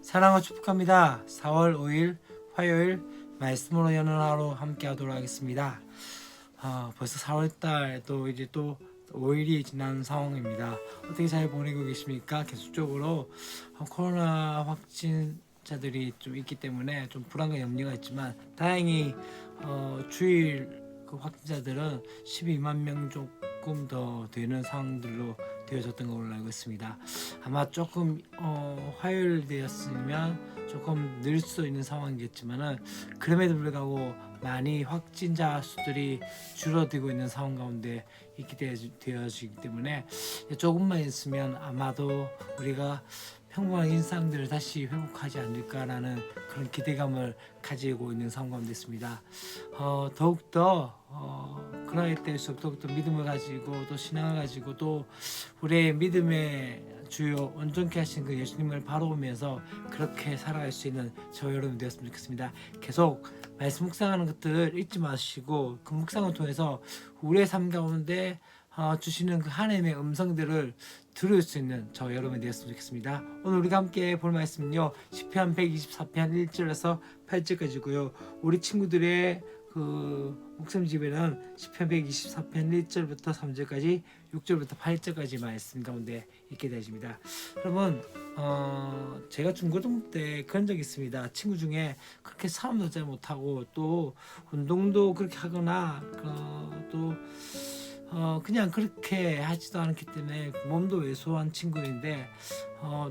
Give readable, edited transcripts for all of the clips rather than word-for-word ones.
사랑을 축복합니다. 4월 5일 화요일 말씀으로 여는 하루 함께 하도록 하겠습니다. 벌써 4월달 또 5일이 지난 상황입니다. 어떻게 잘 보내고 계십니까? 계속적으로 코로나 확진자들이 좀 있기 때문에 좀 불안과 염려가 있지만 다행히 주일 그 확진자들은 12만 명 조금 더 되는 상황들로 되어졌던 걸로 알고 있습니다. 아마 조금 화요일 되었으면 조금 늘 수 있는 상황이겠지만은 그럼에도 불구하고 많이 확진자 수들이 줄어들고 있는 상황 가운데 있게 되어지기 때문에 조금만 있으면 아마도 우리가 평범한 일상들을 다시 회복하지 않을까라는 그런 기대감을 가지고 있는 상황 가운데 있습니다. 더욱더 그럴 때일수록 더욱더 믿음을 가지고 또 신앙을 가지고 또 우리의 믿음의 주요 온전케 하신 그 예수님을 바라보면서 그렇게 살아갈 수 있는 저 여러분 되었으면 좋겠습니다. 계속 말씀 묵상하는 것들을 잊지 마시고 그 묵상을 통해서 우리의 삶 가운데 주시는 그 하나님의 음성들을 들을 수 있는 저 여러분이 되었으면 좋겠습니다. 오늘 우리가 함께 볼 말씀은요, 시편 124편 1절에서 8절까지고요. 우리 친구들의 그 목사님 집에는 시편 124편 1절부터 3절까지 6절부터 8절까지 말씀 가운데 있게 되십니다. 여러분, 제가 중고등 때 그런 적이 있습니다. 친구 중에 그렇게 싸움도 잘 못하고 또 운동도 그렇게 하거나 또 그냥 그렇게 하지도 않기 때문에 몸도 왜소한 친구인데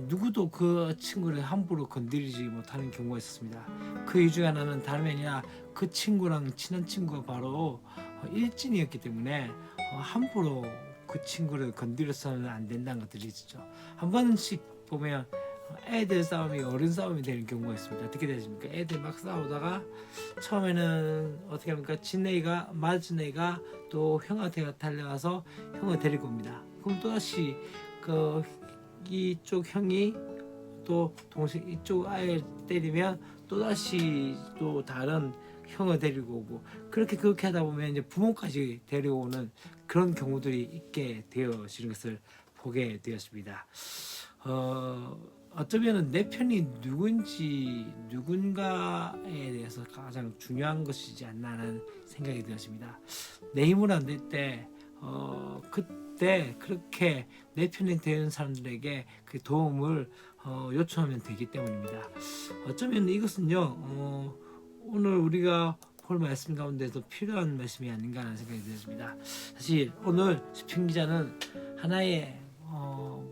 누구도 그 친구를 함부로 건드리지 못하는 경우가 있었습니다. 그 이유 중에 하나는 다름이 아니라 그 친구랑 친한 친구가 바로 일진이었기 때문에 함부로 그 친구를 건드려서는 안 된다는 것들이 있죠. 한 번씩 보면 애들 싸움이 어른 싸움이 되는 경우가 있습니다. 어떻게 되십니까? 애들 막 싸우다가 처음에는 어떻게 합니까? 진 애가 맞은 애가 또 형한테 달려가서 형을 데리고 옵니다. 그럼 또다시 그 이쪽 형이 또 동생 이쪽 아이를 때리면 또다시 또 다른 형을 데리고 오고 그렇게 하다 보면 이제 부모까지 데려오는 그런 경우들이 있게 되어지는 것을 보게 되었습니다. 어쩌면 내 편이 누군지 누군가에 대해서 가장 중요한 것이지 않나 하는 생각이 되었습니다. 내 힘으로 안 될 때 그때 그렇게 내 편이 되는 사람들에게 그 도움을 요청하면 되기 때문입니다. 어쩌면 이것은요 오늘 우리가 볼 말씀 가운데도 필요한 말씀이 아닌가 하는 생각이 들었습니다. 사실 오늘 시편 기자는 하나의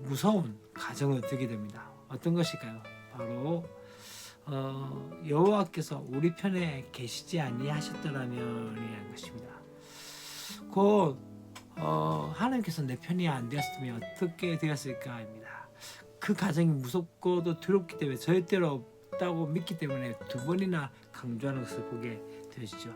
무서운 가정을 들게 됩니다. 어떤 것일까요? 바로 여호와께서 우리 편에 계시지 아니하셨더라면이라는 것입니다. 곧 하나님께서 내 편이 안 되었으면 어떻게 되었을까입니다. 그 가정이 무섭고도 두렵기 때문에 절대로 없다고 믿기 때문에 두 번이나 강조하는 것을 보게 되시죠.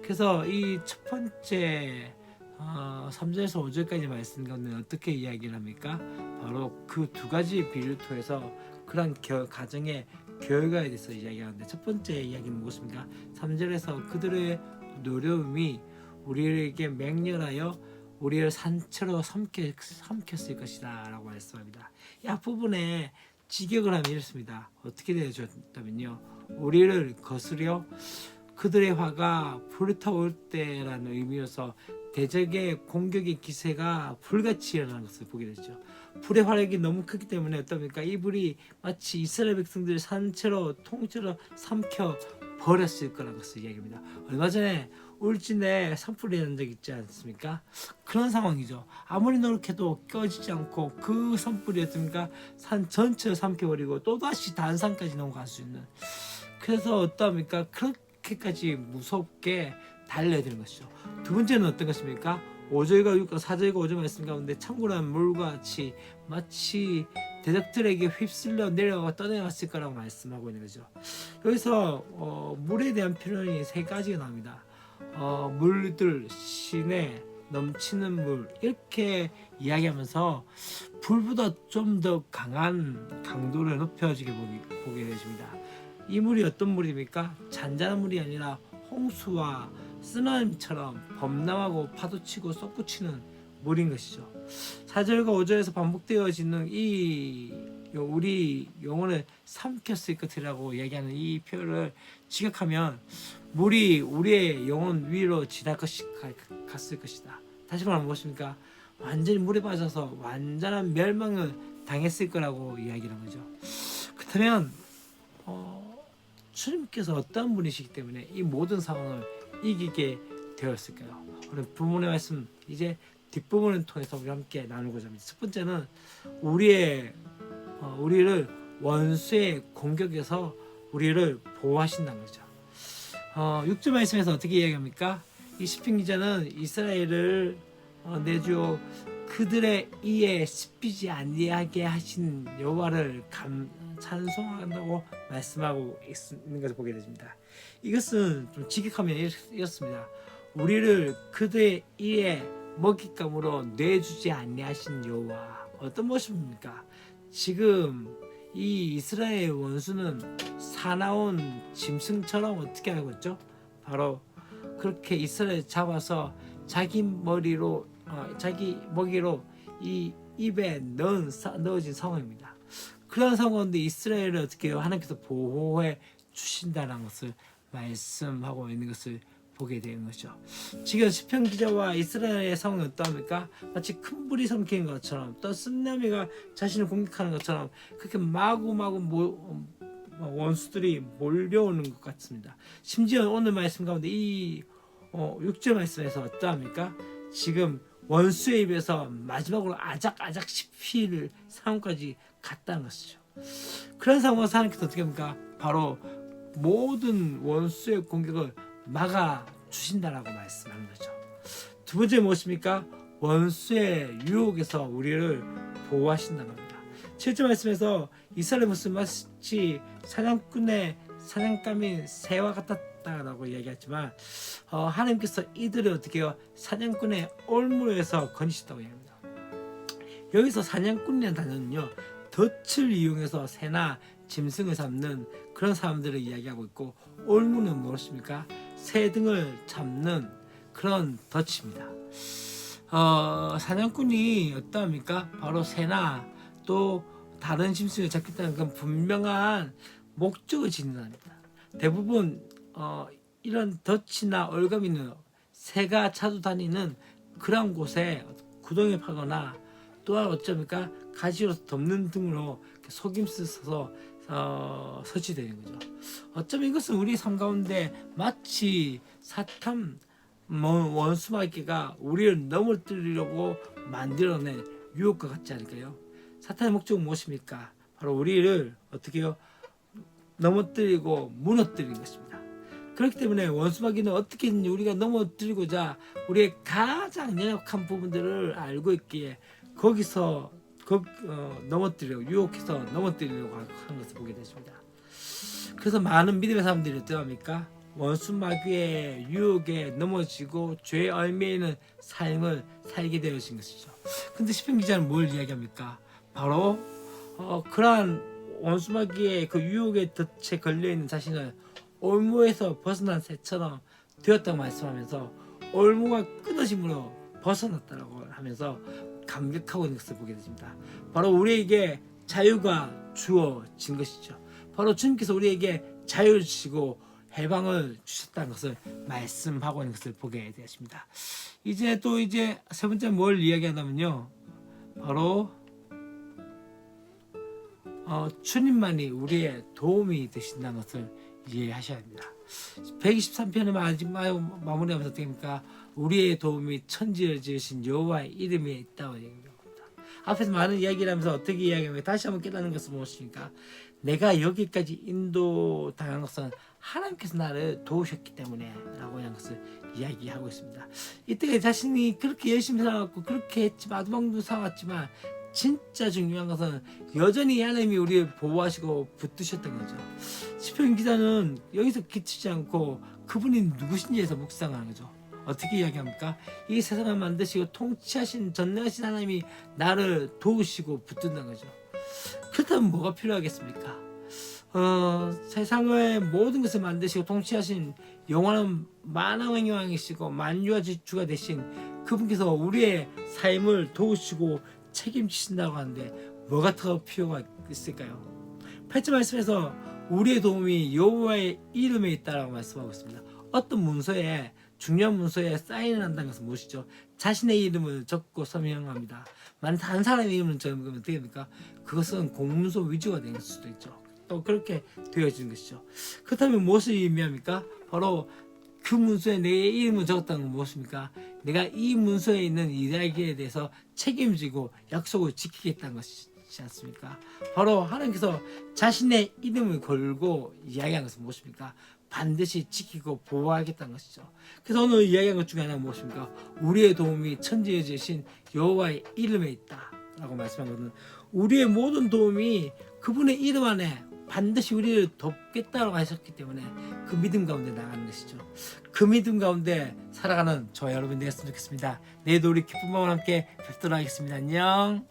그래서 이 첫 번째 3절에서 5절까지 말씀 가운데 어떻게 이야기를 합니까? 바로 그 두 가지 비유를 통해서 그런 가정의 결과에 대해서 이야기하는데 첫 번째 이야기는 무엇입니까? 3절에서 그들의 노려움이 우리에게 맹렬하여 우리를 산채로 삼켰을 것이다 라고 말씀합니다. 이 앞부분에 직역을 하면 이렇습니다. 어떻게 되어졌다면요, 우리를 거스려 그들의 화가 불타올 때라는 의미여서 대적의 공격의 기세가 불같이 일어나는 것을 보게 되죠. 불의 화력이 너무 크기 때문에 어떻습니까? 이 불이 마치 이스라엘 백성들을 산채로 통째로 삼켜 버렸을 거라는 것을 이야기합니다. 얼마 전에 울진에 산불이 난 적 있지 않습니까? 그런 상황이죠. 아무리 노력해도 꺼지지 않고 그 산불이 어떻습니까? 산 전체를 삼켜버리고 또다시 다른 산까지 넘어갈 수 있는, 그래서 어떠합니까? 그렇게까지 무섭게 달려야 되는 것이죠. 두 번째는 어떤 것입니까? 5절과 6과 4절과 5절 말씀 가운데 창고란 물과 같이 마치 대적들에게 휩쓸려 내려가고 떠내갔을 거라고 말씀하고 있는 거죠. 여기서 물에 대한 표현이 세 가지가 나옵니다. 물들, 시내, 넘치는 물, 이렇게 이야기하면서 불보다 좀 더 강한 강도를 높여지게 보게 되십니다. 이 물이 어떤 물입니까? 잔잔한 물이 아니라 홍수와 쓰나미처럼 범람하고 파도치고 솟구치는 물인 것이죠. 4절과 5절에서 반복되어지는 이 우리 영혼을 삼켰을 것이라고 얘기하는 이 표현을 지각하면 물이 우리의 영혼 위로 갔을 것이다. 다시 말하면 무엇입니까? 완전히 물에 빠져서 완전한 멸망을 당했을 거라고 이야기를 한 거죠. 그렇다면 주님께서 어떤 분이시기 때문에 이 모든 상황을 이기게 되었을까요? 오늘 부문의 말씀 이제 뒷부분을 통해서 우리 함께 나누고자 합니다. 첫 번째는 우리를 원수의 공격에서 우리를 보호하신다는 거죠. 6절 말씀에서 어떻게 이야기합니까? 이 시편 기자는 이스라엘을 내주 그들의 이에 씹히지 아니하게 하신 여호와를 찬송한다고 말씀하고 있는 것을 보게 됩니다. 이것은 좀 직역하면 이렇습니다. 우리를 그들의 이에 먹잇감으로 내주지 아니하신 여호와, 어떤 모습입니까? 지금 이 이스라엘 원수는 사나운 짐승처럼 어떻게 하고 있죠? 바로 그렇게 이스라엘 잡아서 자기 먹이로 이 입에 넣어진 상황입니다. 그런 상황인데 이스라엘을 어떻게 해요? 하나님께서 보호해 주신다는 것을 말씀하고 있는 것을 보게 되는 것이죠. 지금 시편 기자와 이스라엘의 상황은 어떠합니까? 마치 큰 불이 삼키는 것처럼 또 쓴나미가 자신을 공격하는 것처럼 그렇게 마구마구 원수들이 몰려오는 것 같습니다. 심지어 오늘 말씀 가운데 이 6절 말씀에서 어떠합니까? 지금 원수의 입에서 마지막으로 아작아작 씹힐 상황까지 갔다는 것이죠. 그런 상황에서 하나님께서 어떻게 합니까? 바로 모든 원수의 공격을 막아 주신다라고 말씀하는 거죠. 두 번째 무엇입니까? 원수의 유혹에서 우리를 보호하신다는 겁니다. 7절 말씀에서 이스라엘 모습 마치 사냥꾼의 사냥감인 새와 같았다라고 얘기했지만 하나님께서 이들을 어떻게 해요? 사냥꾼의 올무에서 건지셨다고 얘기합니다. 여기서 사냥꾼이라는 단어는요, 덫을 이용해서 새나 짐승을 잡는 그런 사람들을 이야기하고 있고, 올무는 무엇입니까? 새 등을 잡는 그런 덫입니다. 사냥꾼이 어떠합니까? 바로 새나 또 다른 짐승을 잡겠다는 그런 분명한 목적을 지닌답니다. 대부분 이런 덫이나 얼감이는 새가 자주 다니는 그런 곳에 구덩이를 파거나 또한 어쩌니까 가지로 덮는 등으로 속임수 써서 설치되는 거죠. 어쩌면 이것은 우리 삶 가운데 마치 사탄 원수마귀가 우리를 넘어뜨리려고 만들어낸 유혹과 같지 않을까요? 사탄의 목적은 무엇입니까? 바로 우리를 어떻게 해요? 넘어뜨리고 무너뜨리는 것입니다. 그렇기 때문에 원수마귀는 어떻게든지 우리가 넘어뜨리고자 우리의 가장 연약한 부분들을 알고 있기에 거기서 넘어뜨리려고 유혹해서 넘어뜨리려고 하는 것을 보게 되십니다. 그래서 많은 믿음의 사람들이 어떠합니까? 원수마귀의 유혹에 넘어지고 죄의 얼매에 있는 삶을 살게 되어진 것이죠. 근데 시편 기자는 뭘 이야기합니까? 바로 그러한 원수마귀의 그 유혹의 덫에 걸려있는 자신을 올무에서 벗어난 새처럼 되었다고 말씀하면서 올무가 끊어짐으로 벗어났다고 하면서 감격하고 있는 것을 보게 됩니다. 바로 우리에게 자유가 주어진 것이죠. 바로 주님께서 우리에게 자유를 주시고 해방을 주셨다는 것을 말씀하고 있는 것을 보게 되었습니다. 이제 세 번째 뭘 이야기하냐면요, 바로 주님만이 우리의 도움이 되신다는 것을 이해하셔야 합니다. 123편을 마무리하면서 어떻게 합니까? 우리의 도움이 천지를 지으신 여호와의 이름에 있다고 얘기합니다. 앞에서 많은 이야기를 하면서 어떻게 이야기하면 다시 한번 깨닫는 것은 무엇입니까? 내가 여기까지 인도당한 것은 하나님께서 나를 도우셨기 때문에 라고 하는 것을 이야기하고 있습니다. 이때 자신이 그렇게 열심히 살아왔고 그렇게 했지만 아두방도 살아왔지만 진짜 중요한 것은 여전히 하나님이 우리를 보호하시고 붙드셨던 거죠. 시편 기자는 여기서 그치지 않고 그분이 누구신지에서 묵상하는 거죠. 어떻게 이야기합니까? 이 세상을 만드시고 통치하신 전능하신 하나님이 나를 도우시고 붙든다는 거죠. 그렇다면 뭐가 필요하겠습니까? 세상의 모든 것을 만드시고 통치하신 영원한 만왕의 왕이시고 만유와 주가 되신 그분께서 우리의 삶을 도우시고 책임지신다고 하는데 뭐가 더 필요가 있을까요? 8절 말씀에서 우리의 도움이 여호와의 이름에 있다라고 말씀하고 있습니다. 어떤 문서에 중요한 문서에 사인을 한다는 것은 무엇이죠? 자신의 이름을 적고 서명합니다. 만약 다른 사람의 이름을 적으면 어떻게 됩니까? 그것은 공문서 위조가 될 수도 있죠. 또 그렇게 되어지는 것이죠. 그렇다면 무엇을 의미합니까? 바로 그 문서에 내 이름을 적었다는 건 무엇입니까? 내가 이 문서에 있는 이야기에 대해서 책임지고 약속을 지키겠다는 것이지 않습니까? 바로 하나님께서 자신의 이름을 걸고 이야기한 것은 무엇입니까? 반드시 지키고 보호하겠다는 것이죠. 그래서 오늘 이야기한 것 중에 하나가 무엇입니까? 우리의 도움이 천지에 계신 여호와의 이름에 있다 라고 말씀한 것은 우리의 모든 도움이 그분의 이름 안에 반드시 우리를 돕겠다고 하셨기 때문에 그 믿음 가운데 나가는 것이죠. 그 믿음 가운데 살아가는 저와 여러분 되었으면 좋겠습니다. 내일도 우리 기쁜 마음과 함께 뵙도록 하겠습니다. 안녕.